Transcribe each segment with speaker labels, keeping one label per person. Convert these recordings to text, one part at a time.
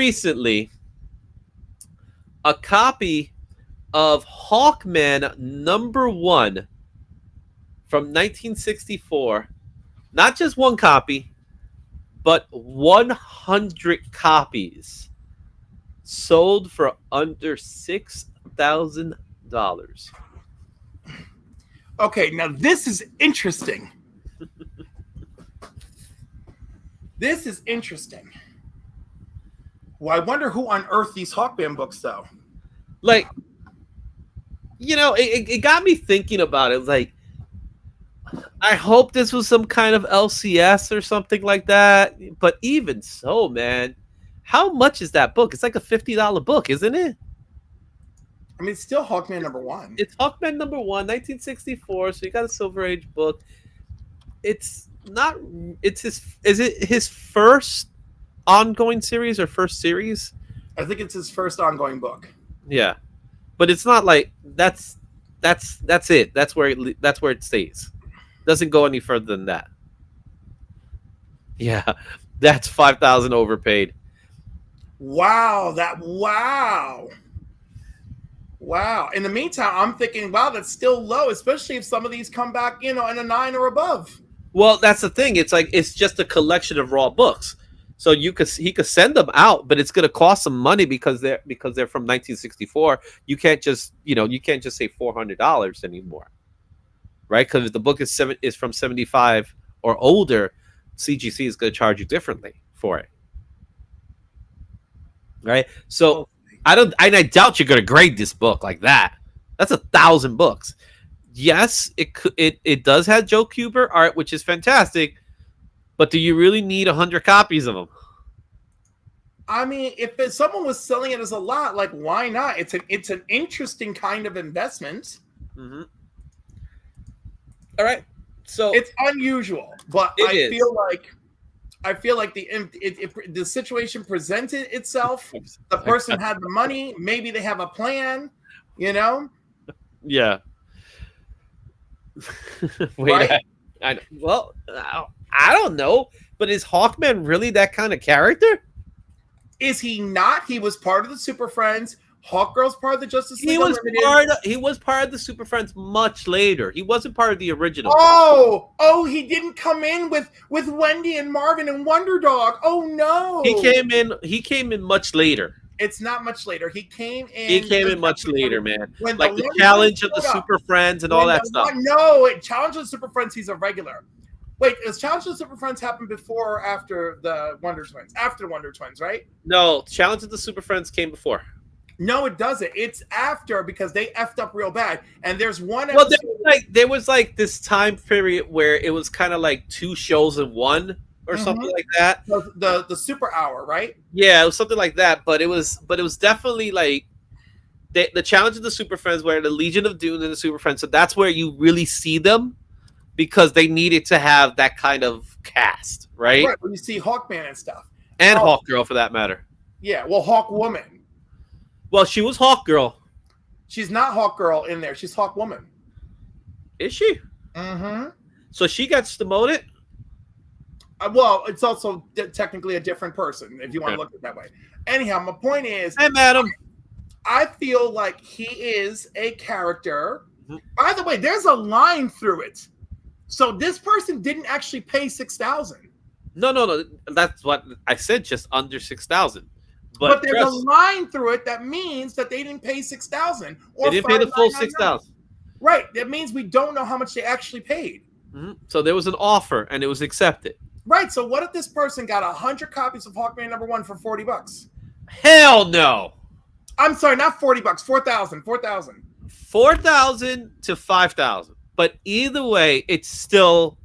Speaker 1: recently a copy of Hawkman #1 from 1964. Not just one copy, but 100 copies sold for under $6,000.
Speaker 2: Okay, now this is interesting. This is interesting. Well, I wonder who unearthed these Hawkman books, though.
Speaker 1: Like, it got me thinking about it. Like, I hope this was some kind of LCS or something like that. But even so, man, how much is that book? It's like a $50 book, isn't it?
Speaker 2: I mean, it's still Hawkman #1.
Speaker 1: It's Hawkman #1, 1964. So you got a Silver Age book. It's not. It's his. Is it his first ongoing series or first series?
Speaker 2: I think it's his first ongoing book.
Speaker 1: Yeah, but it's not like that's it. That's where it stays. Doesn't go any further than that. Yeah, that's 5,000 overpaid.
Speaker 2: Wow, wow. In the meantime, I'm thinking, wow, that's still low, especially if some of these come back, in a 9 or above.
Speaker 1: Well, that's the thing. It's like it's just a collection of raw books. So he could send them out, but it's going to cost some money because they're from 1964. You can't just say $400 anymore, right? Because if the book is from 75 or older, CGC is going to charge you differently for it, right? So I doubt you're going to grade this book like that. That's 1,000 books. Yes, it does have Joe Kubert art, which is fantastic. But do you really need 100 copies of them?
Speaker 2: I mean, if someone was selling it as a lot, like, why not? It's an interesting kind of investment.
Speaker 1: Mm-hmm. All right, so
Speaker 2: it's unusual, but I feel like the situation presented itself. The person had the money. Maybe they have a plan. Yeah.
Speaker 1: Wait, right? I don't know, but is Hawkman really that kind of character?
Speaker 2: Is he not? He was part of the Super Friends. Hawkgirl's part of the Justice League.
Speaker 1: He was part of the Super Friends much later. He wasn't part of the original.
Speaker 2: Oh, he didn't come in with Wendy and Marvin and Wonder Dog. Oh no.
Speaker 1: He came in much later.
Speaker 2: It's not much later. He came in
Speaker 1: much later, man. Like the challenge of the Super Friends and all that stuff.
Speaker 2: No, Challenge of the Super Friends, he's a regular. Wait, does Challenge of the Super Friends happen before or after the Wonder Twins? After Wonder Twins, right?
Speaker 1: No, Challenge of the Super Friends came before.
Speaker 2: No, it doesn't. It's after, because they effed up real bad. And there's one episode.
Speaker 1: Well, there was like this time period where it was kind of like 2 shows in one. Or something like that.
Speaker 2: The Super Hour, right?
Speaker 1: Yeah, it was something like that. But it was definitely like the Challenge of the Super Friends, where the Legion of Doom and the Super Friends. So that's where you really see them, because they needed to have that kind of cast, right?
Speaker 2: Right. When you see Hawkman and stuff,
Speaker 1: and Hawkgirl for that matter.
Speaker 2: Yeah, well, Hawkwoman.
Speaker 1: Well, she was Hawkgirl.
Speaker 2: She's not Hawkgirl in there. She's Hawkwoman.
Speaker 1: Is she?
Speaker 2: Mm-hmm.
Speaker 1: So she gets demoted.
Speaker 2: Well, it's also technically a different person, if you want to look at it that way. Anyhow, my point is...
Speaker 1: Hey, madam.
Speaker 2: I feel like he is a character. Mm-hmm. By the way, there's a line through it. So this person didn't actually pay $6,000.
Speaker 1: No. That's what I said, just under $6,000.
Speaker 2: But there's a line through it that means that they didn't pay $6,000.
Speaker 1: They didn't pay the full $6,000.
Speaker 2: Right. That means we don't know how much they actually paid.
Speaker 1: Mm-hmm. So there was an offer, and it was accepted.
Speaker 2: Right. So what if this person got 100 copies of Hawkman #1 for $40?
Speaker 1: Hell no.
Speaker 2: I'm sorry, not $40. 4,000.
Speaker 1: 4,000 to 5,000. But either way, it's still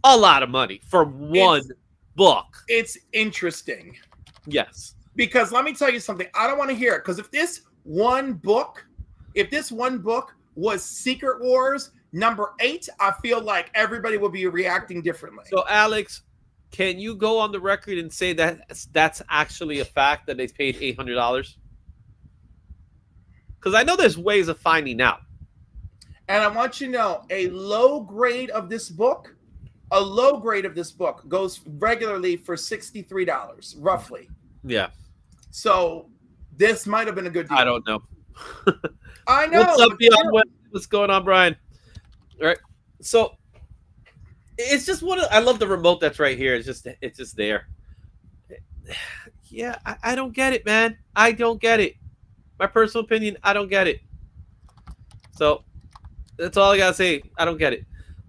Speaker 1: a lot of money for one book.
Speaker 2: It's interesting.
Speaker 1: Yes.
Speaker 2: Because let me tell you something. I don't want to hear it. Because if this one book was Secret Wars #8, I feel like everybody will be reacting differently.
Speaker 1: So, Alex, can you go on the record and say that that's actually a fact that they paid $800? Because I know there's ways of finding out.
Speaker 2: And I want you to know, a low grade of this book goes regularly for $63, roughly.
Speaker 1: Yeah.
Speaker 2: So this might have been a good deal.
Speaker 1: I don't know.
Speaker 2: I know.
Speaker 1: What's up, Beyond Web? What's going on, Brian? All right. So it's just I love the remote that's right here. It's just there. Yeah, I don't get it, man. I don't get it. My personal opinion, I don't get it. So that's all I gotta say. I don't get it.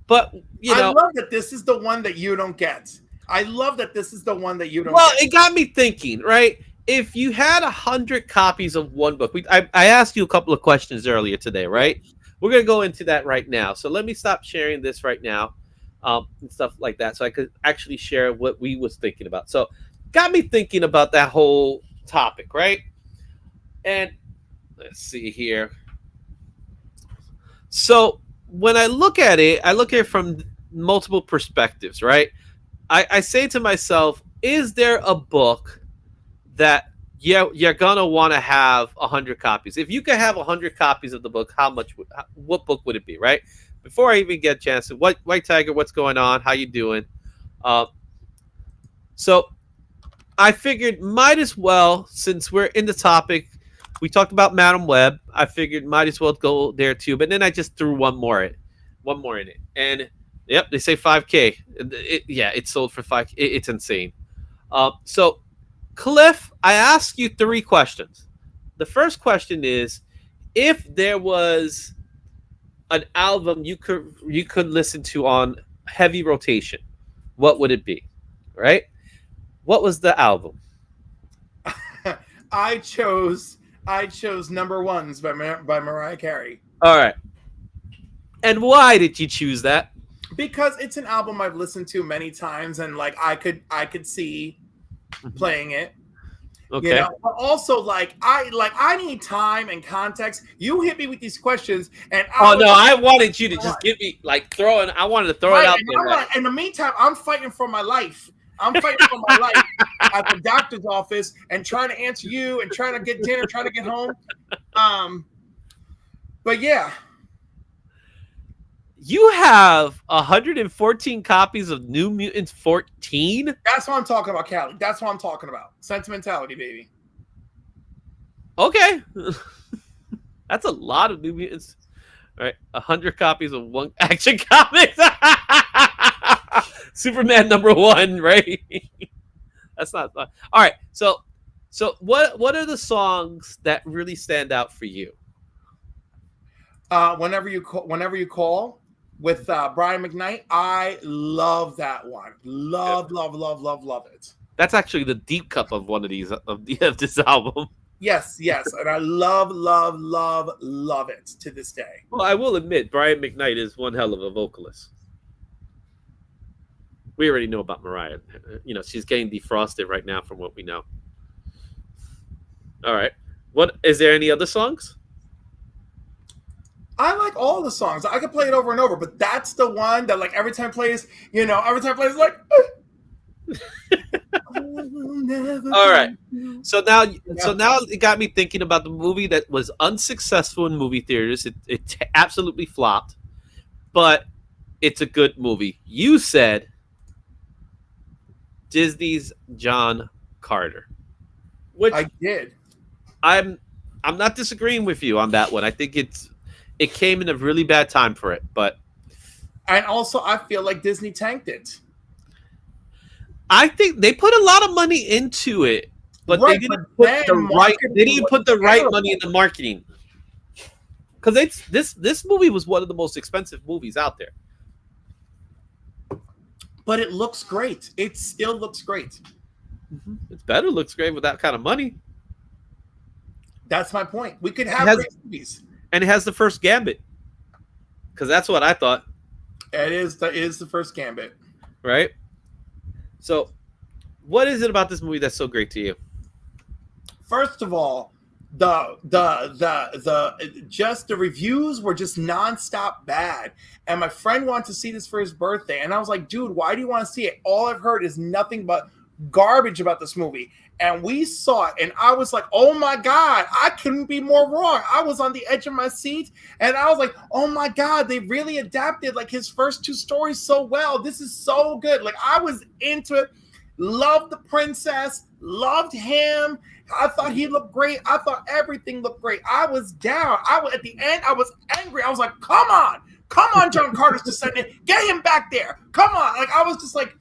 Speaker 1: But I
Speaker 2: love that this is the one that you don't get. I love that this is the one that you don't.
Speaker 1: Well, it got me thinking, right? If you had 100 copies of one book, I asked you a couple of questions earlier today, right? We're gonna go into that right now. So let me stop sharing this right now, and stuff like that, so I could actually share what we was thinking about. So, got me thinking about that whole topic, right? And let's see here. So when I look at it from multiple perspectives, right? I say to myself, is there a book that you're gonna want to have 100 copies? If you could have 100 copies of the book, what book would it be, right? Before I even get a chance to White Tiger, what's going on? How you doing? So I figured might as well, since we're in the topic, we talked about Madam Web. I figured might as well go there too. But then I just threw one more in it, and yep, they say 5K. It sold for 5K. It's insane. So, Cliff, I ask you 3 questions. The first question is, if there was an album you could listen to on heavy rotation, what would it be? Right? What was the album?
Speaker 2: I chose Number Ones by Mariah Carey.
Speaker 1: All right. And why did you choose that?
Speaker 2: Because it's an album I've listened to many times, and like I could see playing it.
Speaker 1: Okay.
Speaker 2: You know? But also, I need time and context. You hit me with these questions, and
Speaker 1: I wanted you to just give me I wanted to throw it out there.
Speaker 2: Right. In the meantime, I'm fighting for my life. I'm fighting for my life at the doctor's office and trying to answer you and trying to get dinner, trying to get home. But yeah.
Speaker 1: You have 114 copies of New Mutants 14?
Speaker 2: That's what I'm talking about, Callie. That's what I'm talking about. Sentimentality, baby.
Speaker 1: Okay. That's a lot of New Mutants. All right. 100 copies of One Action Comics. Superman #1, right? That's not fun. All right. So what are the songs that really stand out for you?
Speaker 2: Whenever you call with Brian McKnight, I love that one. Love it.
Speaker 1: That's actually the deep cut of one of these of this album.
Speaker 2: Yes, and I love it to this day.
Speaker 1: Well, I will admit, Brian McKnight is one hell of a vocalist. We already know about Mariah. She's getting defrosted right now from what we know. All right. What is there any other songs?
Speaker 2: I like all the songs. I could play it over and over, but that's the one that every time plays, like
Speaker 1: all right. So now it got me thinking about the movie that was unsuccessful in movie theaters. It absolutely flopped, but it's a good movie. You said Disney's John Carter, which
Speaker 2: I did.
Speaker 1: I'm not disagreeing with you on that one. I think it came in a really bad time for it,
Speaker 2: and also I feel like Disney tanked it.
Speaker 1: I think they put a lot of money into it, but they didn't put the right money in the marketing. Because this movie was one of the most expensive movies out there.
Speaker 2: But it looks great. It still looks great.
Speaker 1: Mm-hmm. It looks great with that kind of money.
Speaker 2: That's my point. We could have great movies.
Speaker 1: And it has the first Gambit. Because that's what I thought.
Speaker 2: It is the first Gambit.
Speaker 1: Right? So, what is it about this movie that's so great to you?
Speaker 2: First of all, the reviews were just nonstop bad. And my friend wanted to see this for his birthday. And I was like, dude, why do you want to see it? All I've heard is nothing but garbage about this movie. And we saw it, and I was like, oh my God, I couldn't be more wrong. I was on the edge of my seat, and I was like, oh my God, they really adapted his first 2 stories so well. This is so good. I was into it. Loved the princess. Loved him. I thought he looked great. I thought everything looked great. I was down. I was at the end. I was angry. I was like, come on, John Carter's descendant, get him back there. Come on. Like I was just like,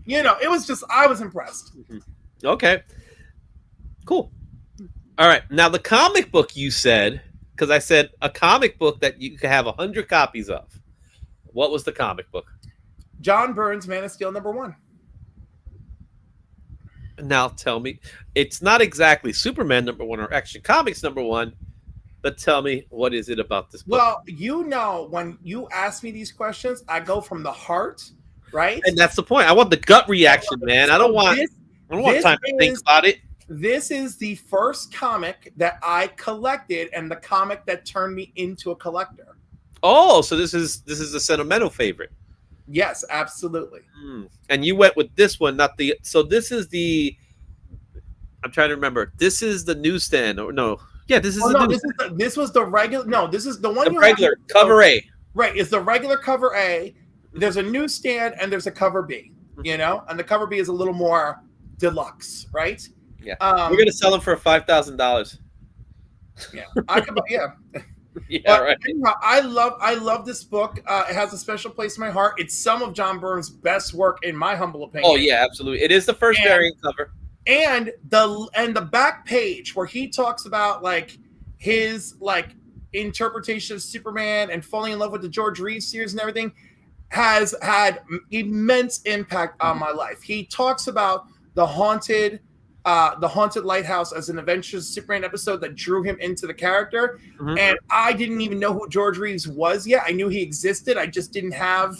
Speaker 2: it was just I was impressed.
Speaker 1: Okay, cool. All right, now the comic book you said, because I said a comic book that you could have 100 copies of. What was the comic book?
Speaker 2: John Byrne's Man of Steel #1.
Speaker 1: Now tell me, it's not exactly Superman #1 or Action Comics #1, but tell me, what is it about this book?
Speaker 2: Well, when you ask me these questions, I go from the heart, right?
Speaker 1: And that's the point. I want the gut reaction, man. I don't want time to think about it.
Speaker 2: This is the first comic that I collected, and the comic that turned me into a collector.
Speaker 1: Oh, so this is a sentimental favorite.
Speaker 2: Yes, absolutely.
Speaker 1: And you went with this one, not the. So this is the. I'm trying to remember. This is the newsstand, or no? Yeah, this is.
Speaker 2: This was the regular. No, this is the one.
Speaker 1: The regular cover A.
Speaker 2: Right, it's the regular cover A. There's a newsstand and there's a cover B. And the cover B is a little more deluxe, right?
Speaker 1: Yeah, we're gonna sell them for $5,000.
Speaker 2: Yeah, I could. Yeah.
Speaker 1: Yeah,
Speaker 2: but
Speaker 1: right.
Speaker 2: Anyhow, I love this book. It has a special place in my heart. It's some of John Byrne's best work, in my humble opinion.
Speaker 1: Oh yeah, absolutely. It is the first variant cover.
Speaker 2: And the back page where he talks about like his like interpretation of Superman and falling in love with the George Reeves series and everything has had immense impact on my life. He talks about the haunted lighthouse as an Adventures Superman episode that drew him into the character. And I didn't even know who George Reeves was yet. I knew he existed. I just didn't have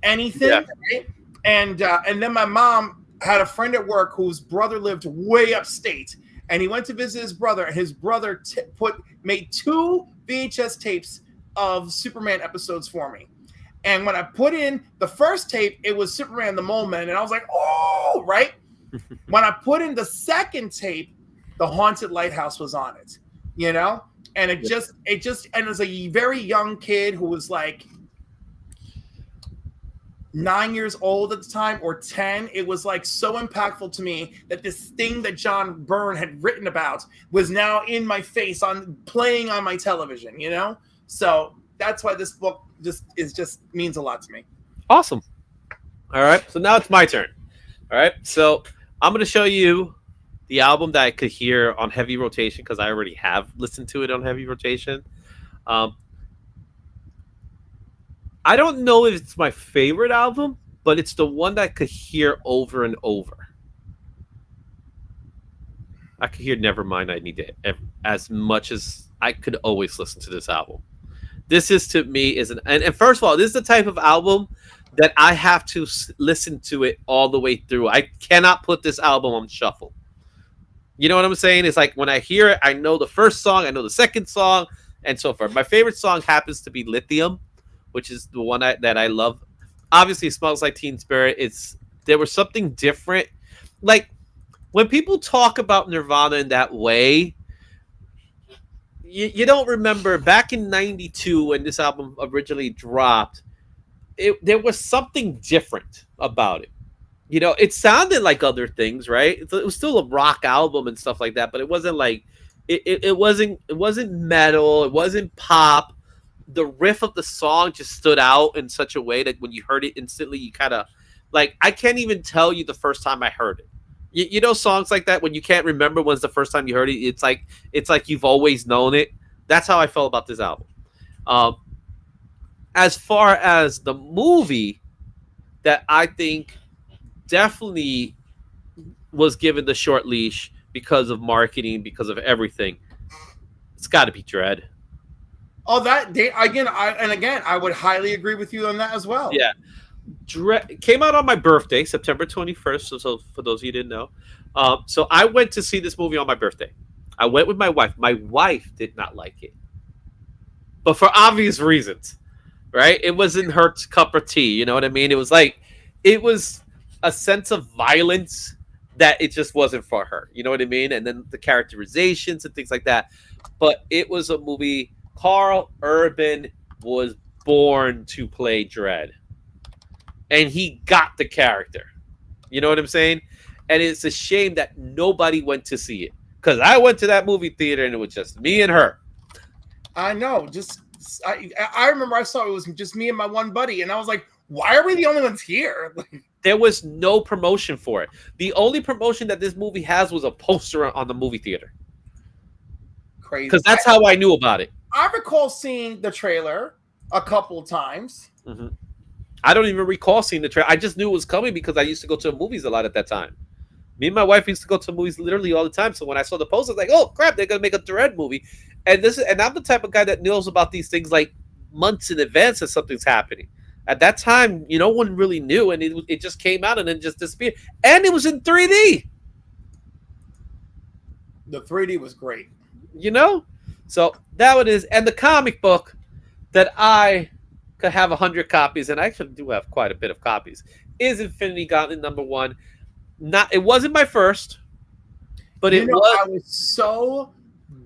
Speaker 2: anything. Yeah. Right? And then my mom had a friend at work whose brother lived way upstate, and he went to visit his brother, and his brother made 2 VHS tapes of Superman episodes for me. And when I put in the first tape, it was Superman the Mole Man, and I was like, oh, right? When I put in the second tape, the haunted lighthouse was on it, and it just and as a very young kid who was like 9 years old at the time or 10, it was like so impactful to me that this thing that John Byrne had written about was now in my face playing on my television, So that's why this book just means a lot to me.
Speaker 1: Awesome. All right, so now it's my turn. All right, so I'm going to show you the album that I could hear on heavy rotation because I already have listened to it on heavy rotation. I don't know if it's my favorite album, but it's the one that I could hear over and over. I could hear Nevermind I Need It as much as I could always listen to this album. This is, to me, and first of all, this is the type of album that I have to listen to it all the way through. I cannot put this album on shuffle. You know what I'm saying? It's like when I hear it, I know the first song, I know the second song, and so forth. My favorite song happens to be Lithium, which is the one that I love. Obviously, Smells Like Teen Spirit. There was something different. Like, when people talk about Nirvana in that way, you don't remember back in 92 when this album originally dropped, there was something different about it. It sounded like other things, right? It was still a rock album and stuff like that, but it wasn't like it wasn't metal, it wasn't pop. The riff of the song just stood out in such a way that when you heard it instantly, you kind of like, I can't even tell you the first time I heard it. You know, songs like that when you can't remember when's the first time you heard it. It's like you've always known it. That's how I felt about this album. As far as the movie, that I think definitely was given the short leash because of marketing, because of everything, it's got to be Dredd.
Speaker 2: Oh, I would highly agree with you on that as well.
Speaker 1: Yeah. Dredd came out on my birthday, September 21st. So for those of you who didn't know, so I went to see this movie on my birthday. I went with my wife. My wife did not like it, but for obvious reasons, right? It wasn't her cup of tea. You know what I mean? It was a sense of violence that it just wasn't for her. You know what I mean? And then the characterizations and things like that. But it was a movie. Carl Urban was born to play Dredd. And he got the character. You know what I'm saying? And it's a shame that nobody went to see it, because I went to that movie theater and it was just me and her.
Speaker 2: I know. I remember I saw it was just me and my one buddy, and I was like, why are we the only ones here?
Speaker 1: There was no promotion for it. The only promotion that this movie has was a poster on the movie theater.
Speaker 2: Crazy.
Speaker 1: Because that's how I knew about it.
Speaker 2: I recall seeing the trailer a couple times.
Speaker 1: Mm-hmm. I don't even recall seeing the trailer. I just knew it was coming because I used to go to the movies a lot at that time. Me and my wife used to go to movies literally all the time. So when I saw the poster, I was like, oh crap, they're gonna make a Dread movie. And I'm the type of guy that knows about these things like months in advance that something's happening. At that time, no one really knew, and it just came out and then just disappeared. And it was in 3D.
Speaker 2: The 3D was great.
Speaker 1: So that one is. And the comic book that I could have 100 copies, and I actually do have quite a bit of copies, is Infinity Gauntlet #1. It wasn't my first, but it was.
Speaker 2: I was so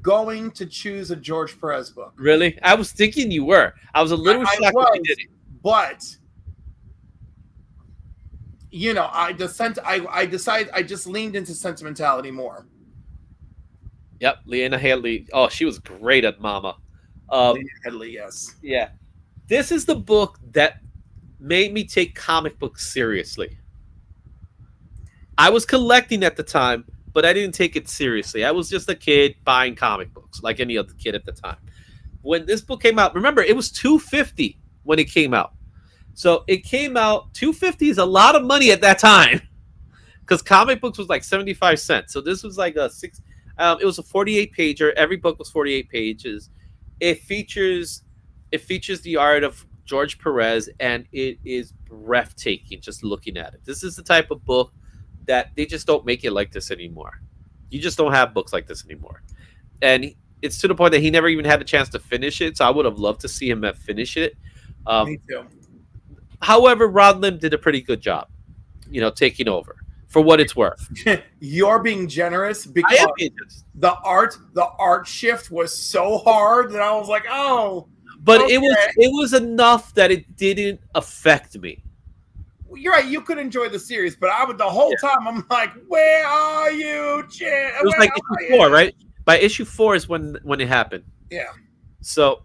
Speaker 2: going to choose a George Perez book.
Speaker 1: Really? I was thinking you were. I was a little shocked that you did it.
Speaker 2: But I decided I just leaned into sentimentality more.
Speaker 1: Yep, Leanna Haley. Oh, she was great at Mama.
Speaker 2: Leanna Haley, yes.
Speaker 1: Yeah. This is the book that made me take comic books seriously. I was collecting at the time, but I didn't take it seriously. I was just a kid buying comic books like any other kid at the time. When this book came out, remember, it was $2.50 when it came out. So it came out, $2.50 is a lot of money at that time, because comic books was like 75 cents. So this was like it was a 48 pager. Every book was 48 pages. It features the art of George Perez, and it is breathtaking just looking at it. This is the type of book that they just don't make it like this anymore. You just don't have books like this anymore. And it's to the point that he never even had a chance to finish it. So I would have loved to see him finish it.
Speaker 2: Me too.
Speaker 1: However, Rod Lim did a pretty good job, taking over for what it's worth.
Speaker 2: You're being generous because the art shift was so hard that I was like, oh.
Speaker 1: But okay. It was enough that it didn't affect me.
Speaker 2: You're right. You could enjoy the series, but the whole time I'm like, "Where are you, Chan?"
Speaker 1: It was like issue 4, right? By issue 4 is when it happened.
Speaker 2: Yeah.
Speaker 1: So,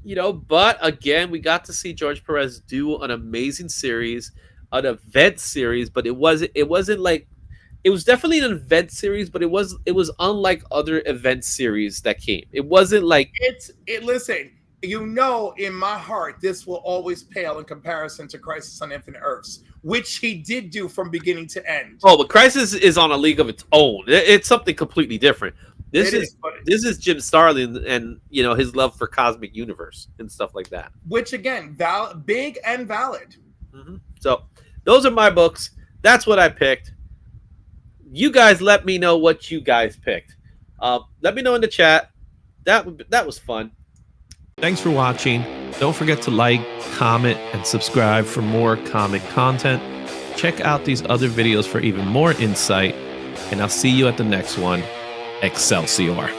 Speaker 1: but again, we got to see George Perez do an amazing series, an event series. But it wasn't like, it was definitely an event series, but it was unlike other event series that came. It wasn't like
Speaker 2: Listen. In my heart, this will always pale in comparison to Crisis on Infinite Earths, which he did do from beginning to end.
Speaker 1: Oh, but Crisis is on a league of its own. It's something completely different. This is Jim Starlin and his love for Cosmic Universe and stuff like that.
Speaker 2: Which again, big and valid.
Speaker 1: Mm-hmm. So those are my books. That's what I picked. You guys, let me know what you guys picked. Let me know in the chat. That was fun. Thanks for watching. Don't forget to like, comment, and subscribe for more comic content. Check out these other videos for even more insight, and I'll see you at the next one. Excelsior.